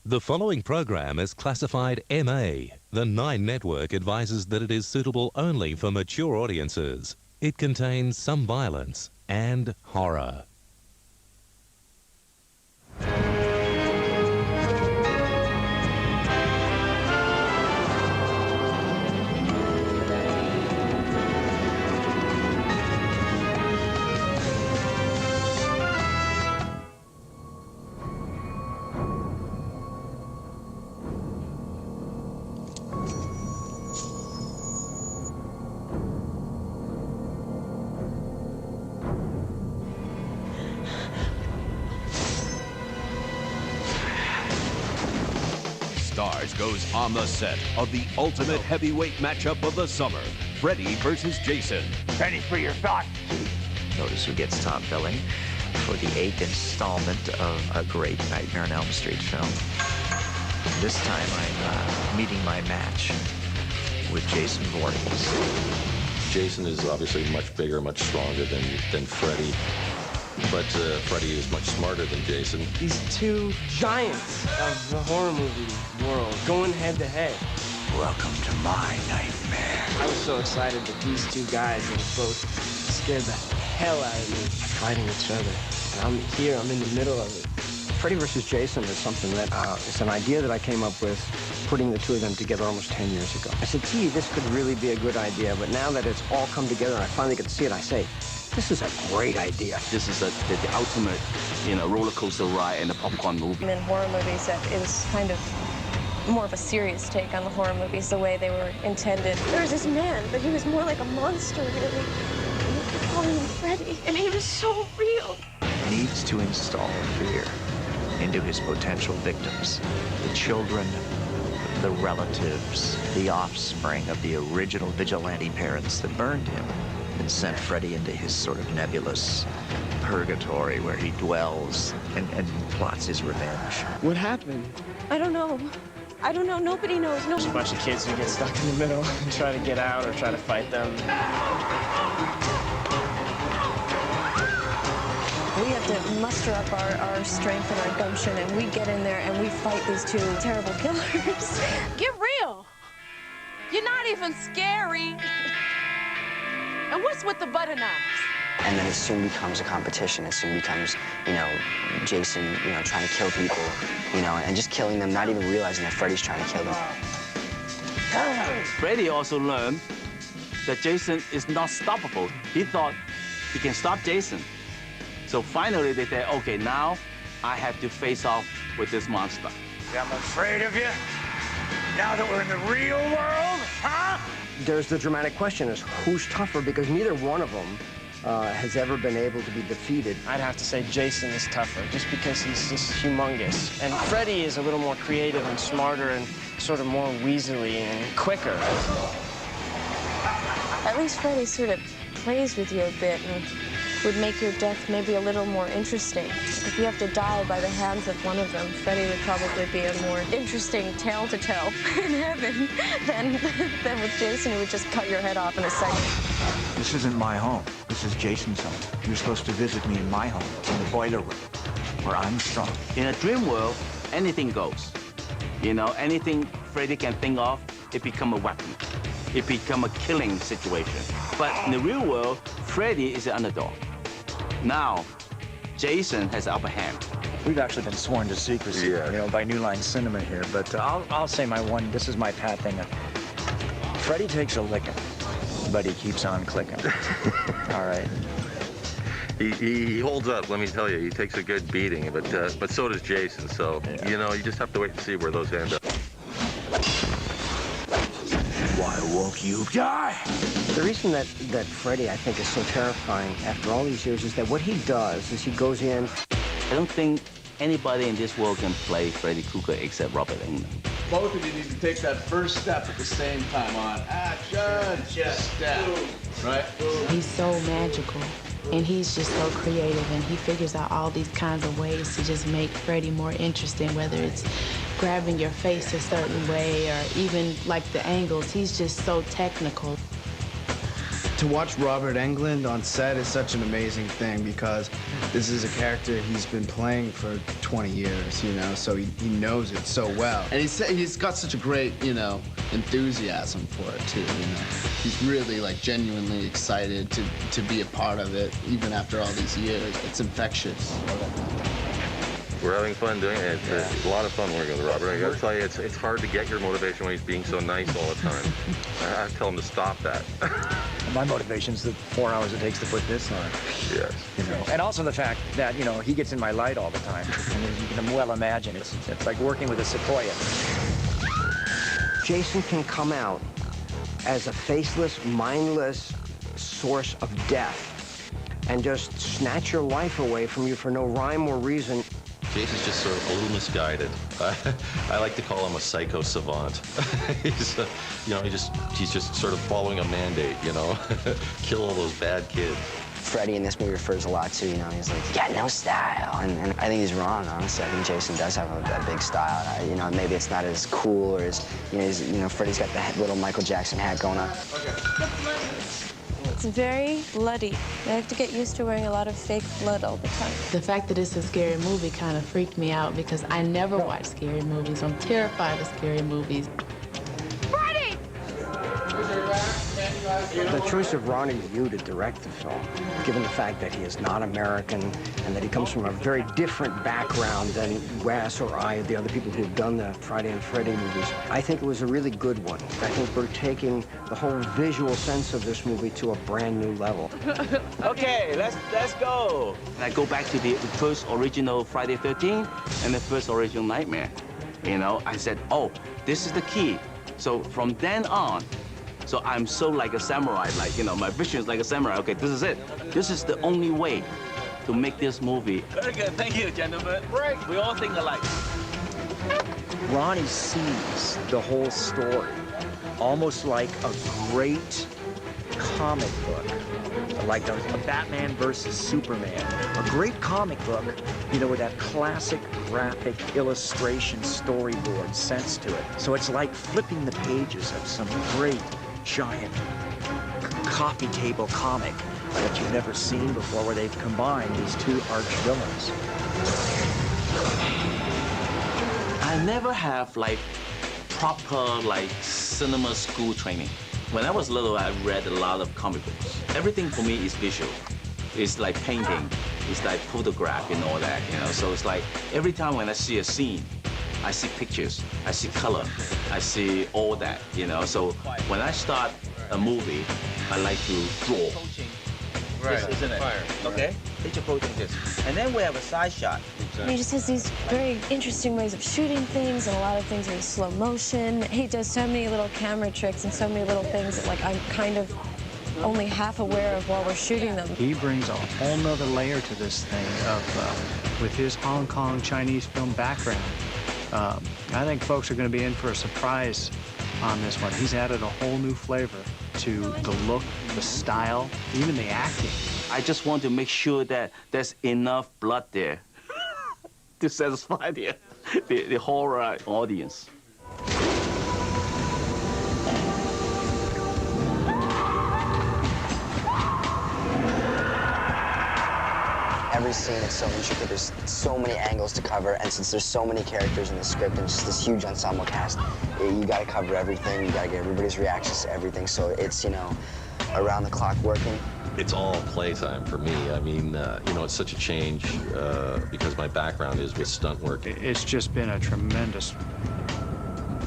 The following program is classified MA. The Nine Network advises that it is suitable only for mature audiences. It contains some violence and horror. Stars goes on the set of the ultimate heavyweight matchup of the summer, Freddy versus Jason. Ready for your thought? Notice who gets top billing for the 8th installment of a great Nightmare on Elm Street film. This time I'm meeting my match with Jason Voorhees. Jason is obviously much bigger, much stronger than Freddy. But Freddy is much smarter than Jason. These two giants of the horror movie world going head to head. Welcome to my nightmare. I was so excited that these two guys were both scared the hell out of me fighting each other. And I'm here, I'm in the middle of it. Freddy versus Jason is something that, it's an idea that I came up with putting the two of them together almost 10 years ago. I said, gee, this could really be a good idea, but now that it's all come together and I finally get to see it, I say, this is a great idea. This is the ultimate, roller coaster ride and a popcorn movie. In horror movies, that is kind of more of a serious take on the horror movies, the way they were intended. There was this man, but he was more like a monster, really. We could call him Freddy, and he was so real. Needs to install fear into his potential victims. The children, the relatives, the offspring of the original vigilante parents that burned him and sent Freddy into his sort of nebulous purgatory where he dwells and plots his revenge. What happened? I don't know. I don't know. Nobody knows. There's a bunch of kids who get stuck in the middle and try to get out or try to fight them. We have to muster up our strength and our gumption, and we get in there and we fight these two terrible killers. Get real. You're not even scary. And what's with the butter knives? And then it soon becomes a competition. It soon becomes, Jason, trying to kill people, and just killing them, not even realizing that Freddy's trying to kill them. Freddy also learned that Jason is not stoppable. He thought he can stop Jason. So finally they said, okay, now I have to face off with this monster. I'm afraid of you. Now that we're in the real world, huh? There's the dramatic question is who's tougher, because neither one of them has ever been able to be defeated. I'd have to say Jason is tougher, just because he's just humongous. And Freddy is a little more creative and smarter and sort of more weaselly and quicker. At least Freddy sort of plays with you a bit and would make your death maybe a little more interesting. If you have to die by the hands of one of them, Freddy would probably be a more interesting tale to tell in heaven than with Jason, who would just cut your head off in a second. This isn't my home. This is Jason's home. You're supposed to visit me in my home, in the boiler room, where I'm strong. In a dream world, anything goes. Anything Freddy can think of, it become a weapon. It become a killing situation. But in the real world, Freddy is the underdog. Now, Jason has the upper hand. We've actually been sworn to secrecy, by New Line Cinema here, but I'll say this is my pat thing. Freddy takes a licking, but he keeps on clicking. All right. He holds up, let me tell you. He takes a good beating, but so does Jason. So, you just have to wait and see where those end up. Why won't you die? The reason that Freddy, I think, is so terrifying after all these years is that what he does is he goes in. I don't think anybody in this world can play Freddy Krueger except Robert Englund. Both of you need to take that first step at the same time. On action, step, right? He's so magical, and he's just so creative, and he figures out all these kinds of ways to just make Freddy more interesting, whether it's grabbing your face a certain way or even like the angles. He's just so technical. To watch Robert Englund on set is such an amazing thing because this is a character he's been playing for 20 years, you know, so he knows it so well. And he's got such a great, you know, enthusiasm for it too, you know. He's really like genuinely excited to be a part of it, even after all these years. It's infectious. We're having fun doing it. It's a lot of fun working with Robert. I gotta tell you, it's hard to get your motivation when he's being so nice all the time. I tell him to stop that. My motivation is the 4 hours it takes to put this on. Yes. You know, and also the fact that, you know, he gets in my light all the time. And as you can well imagine, it's like working with a sequoia. Jason can come out as a faceless, mindless source of death and just snatch your life away from you for no rhyme or reason. Jason's just sort of a little misguided. I like to call him a psycho savant. He's, you know, he's just sort of following a mandate, you know, kill all those bad kids. Freddie in this movie refers a lot to, you know, he's like, you got no style. And I think he's wrong, honestly. I think Jason does have a big style. You know, maybe it's not as cool or as, you know, Freddie's got the little Michael Jackson hat going on. It's very bloody. I have to get used to wearing a lot of fake blood all the time. The fact that it's a scary movie kind of freaked me out because I never watch scary movies. I'm terrified of scary movies. Freddy! The choice of Ronnie Yu to direct the film, given the fact that he is not American and that he comes from a very different background than Wes or I, the other people who have done the Friday and Freddy movies, I think it was a really good one. I think we're taking the whole visual sense of this movie to a brand new level. Okay, let's go. And I go back to the first original Friday 13 and the first original Nightmare. You know, I said, oh, this is the key. So from then on, so I'm so like a samurai, like, you know, my vision is like a samurai. Okay, this is it. This is the only way to make this movie. Very good, thank you, gentlemen. Right. We all think alike. Ronnie sees the whole story almost like a great comic book, like a Batman versus Superman. A great comic book, you know, with that classic graphic illustration storyboard sense to it. So it's like flipping the pages of some great giant coffee table comic that you've never seen before, where they've combined these two arch villains. I never have like proper like cinema school training. When I was little, I read a lot of comic books. Everything for me is visual. It's like painting, it's like photograph and all that, you know. So it's like every time when I see a scene, I see pictures, I see color, I see all that, you know. So when I start a movie, I like to draw. Right. This, isn't it? Fire. Okay? It's approaching this. And then we have a side shot. He just has these very interesting ways of shooting things, and a lot of things are in slow motion. He does so many little camera tricks and so many little things that, like, I'm kind of only half aware of while we're shooting them. He brings a whole nother layer to this thing of, with his Hong Kong Chinese film background. I think folks are going to be in for a surprise on this one. He's added a whole new flavor to the look, the style, even the acting. I just want to make sure that there's enough blood there to satisfy the horror audience. Every scene is so intricate. There's so many angles to cover, and since there's so many characters in the script and it's just this huge ensemble cast, you got to cover everything. You got to get everybody's reactions to everything. So it's, you know, around the clock working. It's all playtime for me. I mean, you know, it's such a change because my background is with stunt work. It's just been a tremendous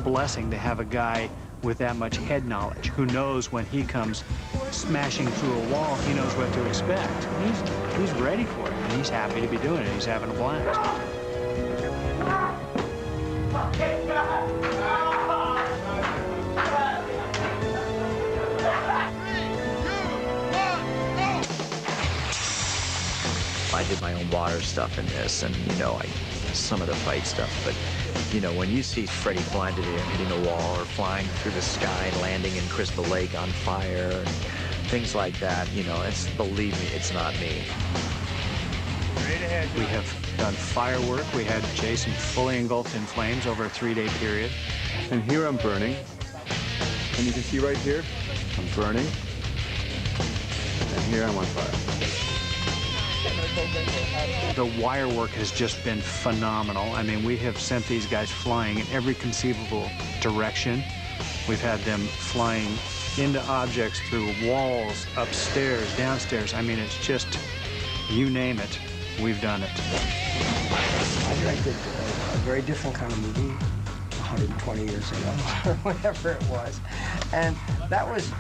blessing to have a guy with that much head knowledge, who knows when he comes smashing through a wall, he knows what to expect. He's ready for it, and he's happy to be doing it. He's having a blast. I did my own water stuff in this, and, you know, some of the fight stuff, but, you know, when you see Freddy blinded in hitting a wall or flying through the sky and landing in Crystal Lake on fire and things like that, you know, believe me, it's not me. We have done firework. We had Jason fully engulfed in flames over a 3-day period. And here I'm burning. And you can see right here, I'm burning. here I'm on fire. The wire work has just been phenomenal. I mean, we have sent these guys flying in every conceivable direction. We've had them flying into objects, through walls, upstairs, downstairs. I mean, it's just, you name it, we've done it. I directed a very different kind of movie 120 years ago, or whatever it was. And that was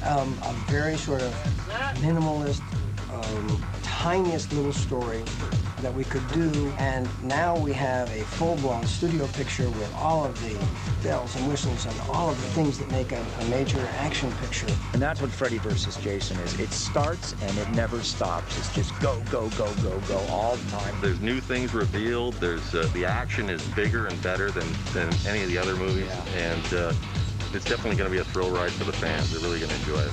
a very sort of minimalist, tiniest little story that we could do, and now we have a full-blown studio picture with all of the bells and whistles and all of the things that make a major action picture. And that's what Freddy versus Jason is. It starts and it never stops. It's just go, go, go, go, go all the time. There's new things revealed. There's the action is bigger and better than any of the other movies, and it's definitely going to be a thrill ride for the fans. They're really going to enjoy it.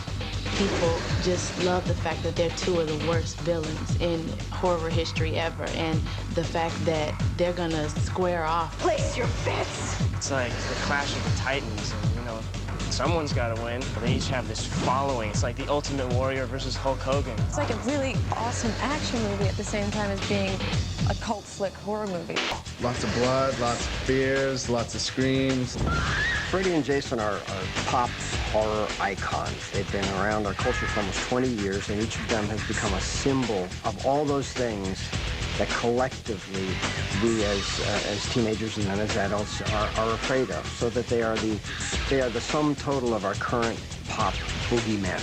People just love the fact that they're two of the worst villains in horror history ever, and the fact that they're gonna square off. Place your bets! It's like the clash of the titans, and you know, someone's gotta win. They each have this following. It's like the Ultimate Warrior versus Hulk Hogan. It's like a really awesome action movie at the same time as being a cult flick horror movie. Lots of blood, lots of fears, lots of screams. Freddy and Jason are pop horror icons. They've been around our culture for almost 20 years, and each of them has become a symbol of all those things that collectively we as teenagers and then as adults are afraid of, so that they are the sum total of our current pop boogeymen.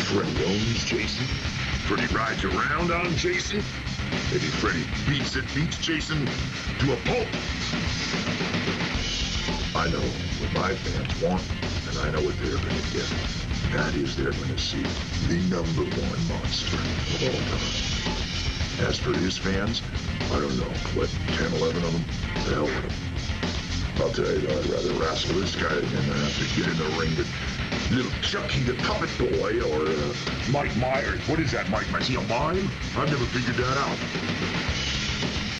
Freddy owns Jason. Freddy rides around on Jason. Maybe Freddy beats Jason to a pulp. I know what my fans want, and I know what they're going to get. That is, they're going to see the #1 monster of all time. As for his fans, I don't know, what, 10, 11 of them? The hell with them. I'll tell you, I'd rather wrestle this guy than have to get in the ring with little Chucky the Puppet Boy or Mike Myers. What is that, Mike? Is he a mime? I've never figured that out.